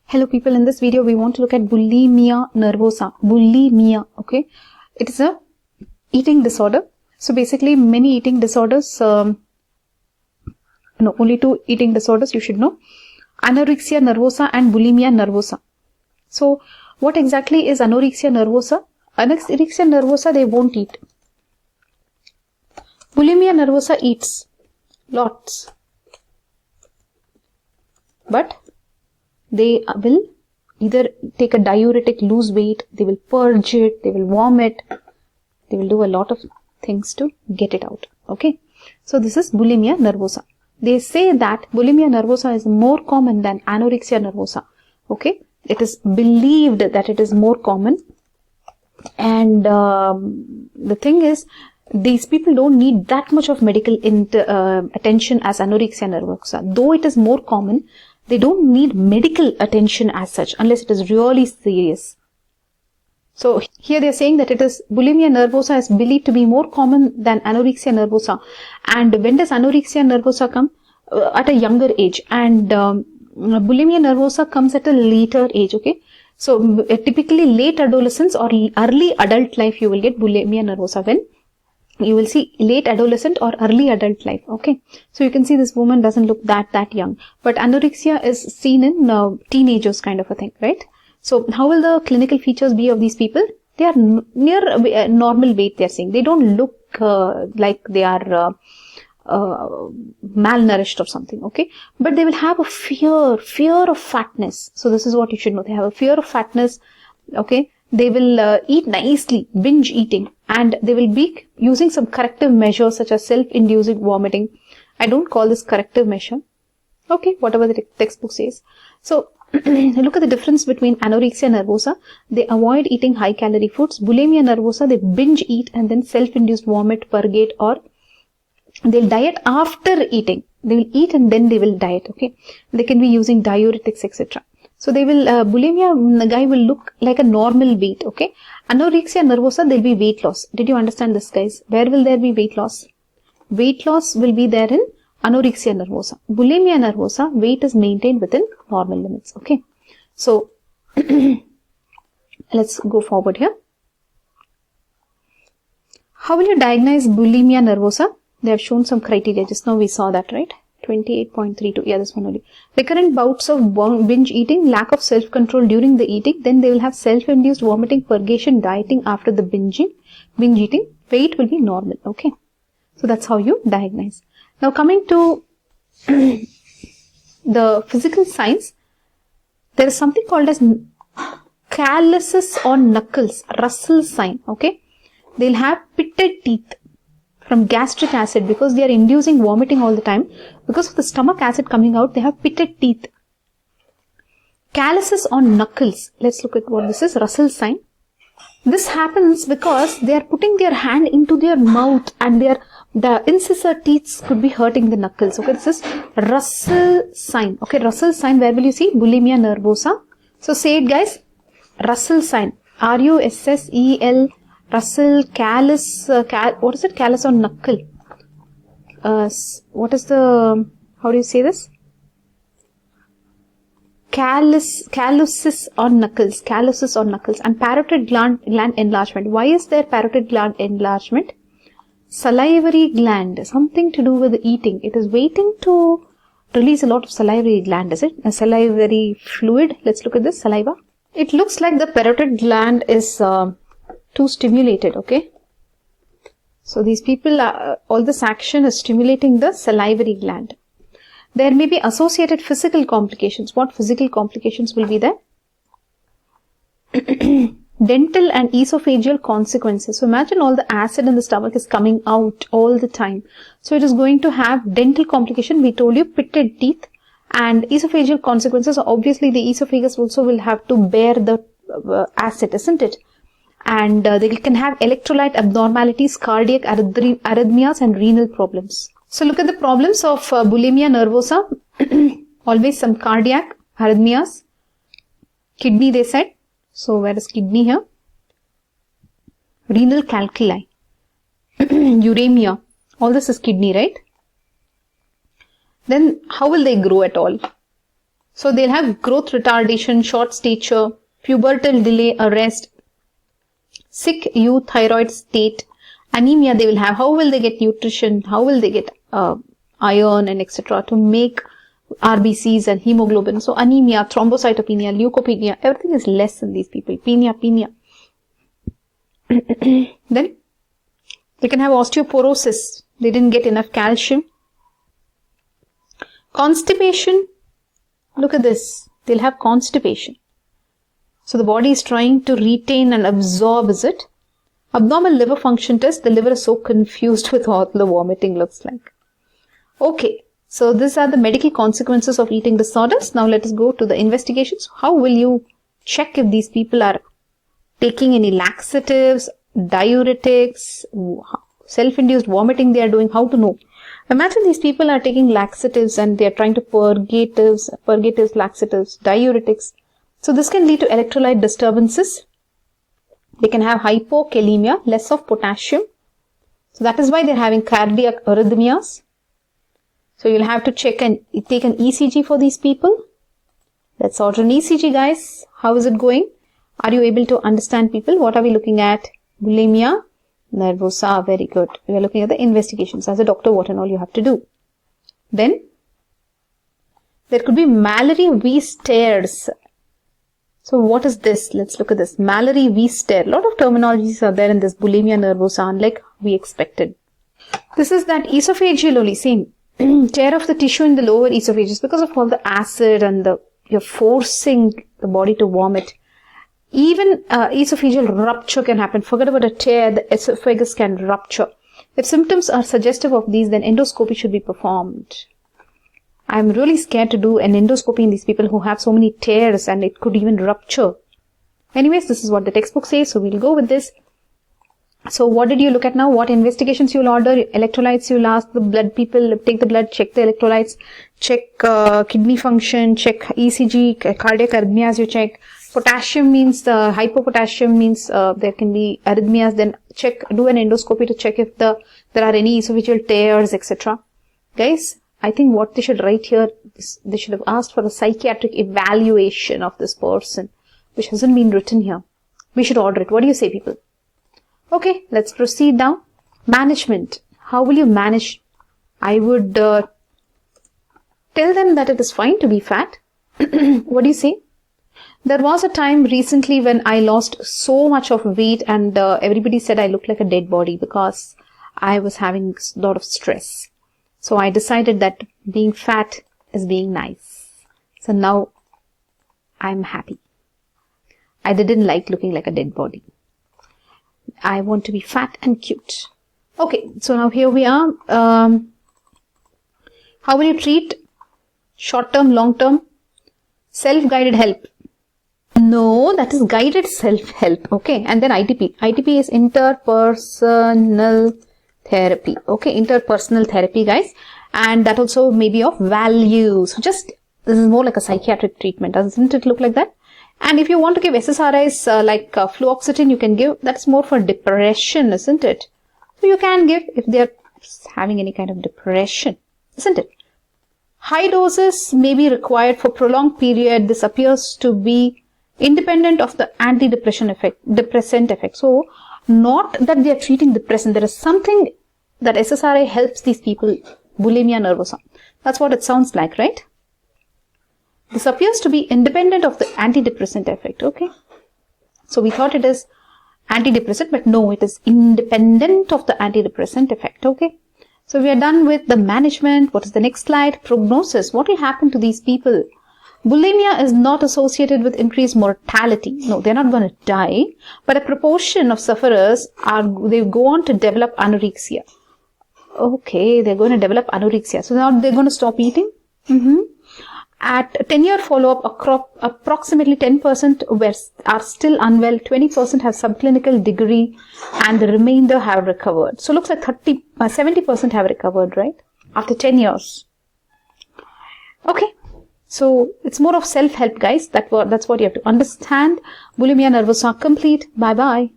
Hello people, in this video we want to look at bulimia nervosa. Bulimia, okay? It is a eating disorder. So basically many eating disorders, only two eating disorders you should know. Anorexia nervosa and bulimia nervosa. So what exactly is anorexia nervosa? Anorexia nervosa, they won't eat. Bulimia nervosa eats lots. But they will either take a diuretic, lose weight, they will purge it, they will vomit, they will do a lot of things to get it out. Okay. So this is bulimia nervosa. They say that bulimia nervosa is more common than anorexia nervosa. Okay. It is believed that it is more common. And the thing is, these people don't need that much of medical attention as anorexia nervosa. Though it is more common, they don't need medical attention as such unless it is really serious. So here they are saying that it is bulimia nervosa is believed to be more common than anorexia nervosa. And when does anorexia nervosa come? At a younger age. And bulimia nervosa comes at a later age. Okay. So typically late adolescence or early adult life you will get bulimia nervosa. When you will see late adolescent or early adult life. Okay. So you can see this woman doesn't look that young. But anorexia is seen in teenagers kind of a thing, right? So how will the clinical features be of these people? They are near normal weight, they are saying. They don't look like they are malnourished or something. Okay. But they will have a fear of fatness. So this is what you should know. They have a fear of fatness. Okay. They will eat nicely, binge eating, and they will be using some corrective measures such as self-inducing vomiting. I don't call this corrective measure. Okay, whatever the textbook says. So, look at the difference between anorexia nervosa. They avoid eating high-calorie foods. Bulimia nervosa, they binge eat and then self-induced vomit, purgate, or they'll diet after eating. They will eat and then they will diet, okay. They can be using diuretics, etc. So they will, bulimia guy will look like a normal weight, okay. Anorexia nervosa, there will be weight loss. Did you understand this, guys? Where will there be weight loss? Weight loss will be there in anorexia nervosa. Bulimia nervosa, weight is maintained within normal limits, okay. So, let's go forward here. How will you diagnose bulimia nervosa? They have shown some criteria. Just now we saw that, right? 28.32. Yeah, this one only. Recurrent bouts of binge eating, lack of self-control during the eating. Then they will have self-induced vomiting, purgation, dieting after the binge eating. Weight will be normal. Okay. So that's how you diagnose. Now coming to the physical signs, there is something called as calluses on knuckles, Russell sign. Okay. They'll have pitted teeth from gastric acid because they are inducing vomiting all the time. Because of the stomach acid coming out, they have pitted teeth. Calluses on knuckles. Let's look at what this is. Russell sign. This happens because they are putting their hand into their mouth and the incisor teeth could be hurting the knuckles. Okay, this is Russell sign. Okay, Russell sign. Where will you see? Bulimia nervosa. So say it, guys. Russell sign. R-U-S-S-E-L. Russell, callus, what is it? Callus on knuckle. What is the, how do you say this? Calluses on knuckles. Calluses on knuckles. And parotid gland enlargement. Why is there parotid gland enlargement? Salivary gland. Something to do with the eating. It is waiting to release a lot of salivary gland, is it? A salivary fluid. Let's look at this. Saliva. It looks like the parotid gland is too stimulated, okay. So these people, all this action is stimulating the salivary gland. There may be associated physical complications. What physical complications will be there? Dental and esophageal consequences. So imagine all the acid in the stomach is coming out all the time. So it is going to have dental complication. We told you pitted teeth and esophageal consequences. Obviously the esophagus also will have to bear the acid, isn't it? And they can have electrolyte abnormalities, cardiac arrhythmias and renal problems. So look at the problems of bulimia nervosa. Always some cardiac arrhythmias. Kidney they said. So where is kidney here? Renal calculi. Uremia. All this is kidney, right? Then how will they grow at all? So they'll have growth retardation, short stature, pubertal delay, arrest, sick euthyroid state, anemia they will have. How will they get nutrition? How will they get iron and etc. to make RBCs and hemoglobin? So anemia, thrombocytopenia, leukopenia, everything is less in these people. Penia. Then they can have osteoporosis. They didn't get enough calcium. Constipation. Look at this. They'll have constipation. So the body is trying to retain and absorb, is it? Abnormal liver function test. The liver is so confused with what the vomiting looks like. Okay. So these are the medical consequences of eating disorders. Now let us go to the investigations. How will you check if these people are taking any laxatives, diuretics, self-induced vomiting they are doing? How to know? Imagine these people are taking laxatives and they are trying to purgatives, laxatives, diuretics. So this can lead to electrolyte disturbances. They can have hypokalemia, less of potassium. So that is why they are having cardiac arrhythmias. So you'll have to check and take an ECG for these people. Let's order an ECG, guys. How is it going? Are you able to understand, people? What are we looking at? Bulimia Nervosa. Very good. We are looking at the investigations. As a doctor, what and all you have to do. Then there could be Mallory-Weiss-Stares. So what is this? Let's look at this. Mallory-Weiss-Stare. A lot of terminologies are there in this Bulimia Nervosa, unlike we expected. This is that esophageal only, same. Tear of the tissue in the lower esophagus because of all the acid and you're forcing the body to vomit. Even esophageal rupture can happen. Forget about a tear, the esophagus can rupture. If symptoms are suggestive of these, then endoscopy should be performed. I'm really scared to do an endoscopy in these people who have so many tears and it could even rupture. Anyways, this is what the textbook says, so we'll go with this. So what did you look at now? What investigations you'll order? Electrolytes you'll ask the blood people, take the blood, check the electrolytes, check kidney function, check ECG, cardiac arrhythmias you check. Potassium means hypopotassium means there can be arrhythmias. Then do an endoscopy to check if there are any esophageal tears, etc. Guys, I think what they should write here is they should have asked for a psychiatric evaluation of this person, which hasn't been written here. We should order it. What do you say, people? Okay, let's proceed now. Management. How will you manage? I would tell them that it is fine to be fat. What do you say? There was a time recently when I lost so much of weight and everybody said I looked like a dead body because I was having a lot of stress. So I decided that being fat is being nice. So now I'm happy. I didn't like looking like a dead body. I want to be fat and cute. Okay, so now here we are. How will you treat short-term, long-term? Self-guided help. No, that is guided self-help. Okay, and then ITP. ITP is interpersonal therapy. Okay, interpersonal therapy, guys. And that also may be of value. So this is more like a psychiatric treatment. Doesn't it look like that? And if you want to give SSRIs like fluoxetine, you can give. That's more for depression, isn't it? So you can give if they're having any kind of depression, isn't it? High doses may be required for prolonged period. This appears to be independent of the depressant effect. So not that they are treating depression. There is something that SSRI helps these people. Bulimia nervosa. That's what it sounds like, right? This appears to be independent of the antidepressant effect, okay? So we thought it is antidepressant, but no, it is independent of the antidepressant effect, okay? So we are done with the management. What is the next slide? Prognosis. What will happen to these people? Bulimia is not associated with increased mortality. No, they're not going to die, but a proportion of sufferers they go on to develop anorexia. Okay, they're going to develop anorexia. So now they're going to stop eating. At 10-year follow-up, approximately 10% are still unwell, 20% have subclinical degree, and the remainder have recovered. So looks like 70% have recovered, right? After 10 years. Okay. So it's more of self-help, guys. That's what you have to understand. Bulimia Nervosa complete. Bye-bye.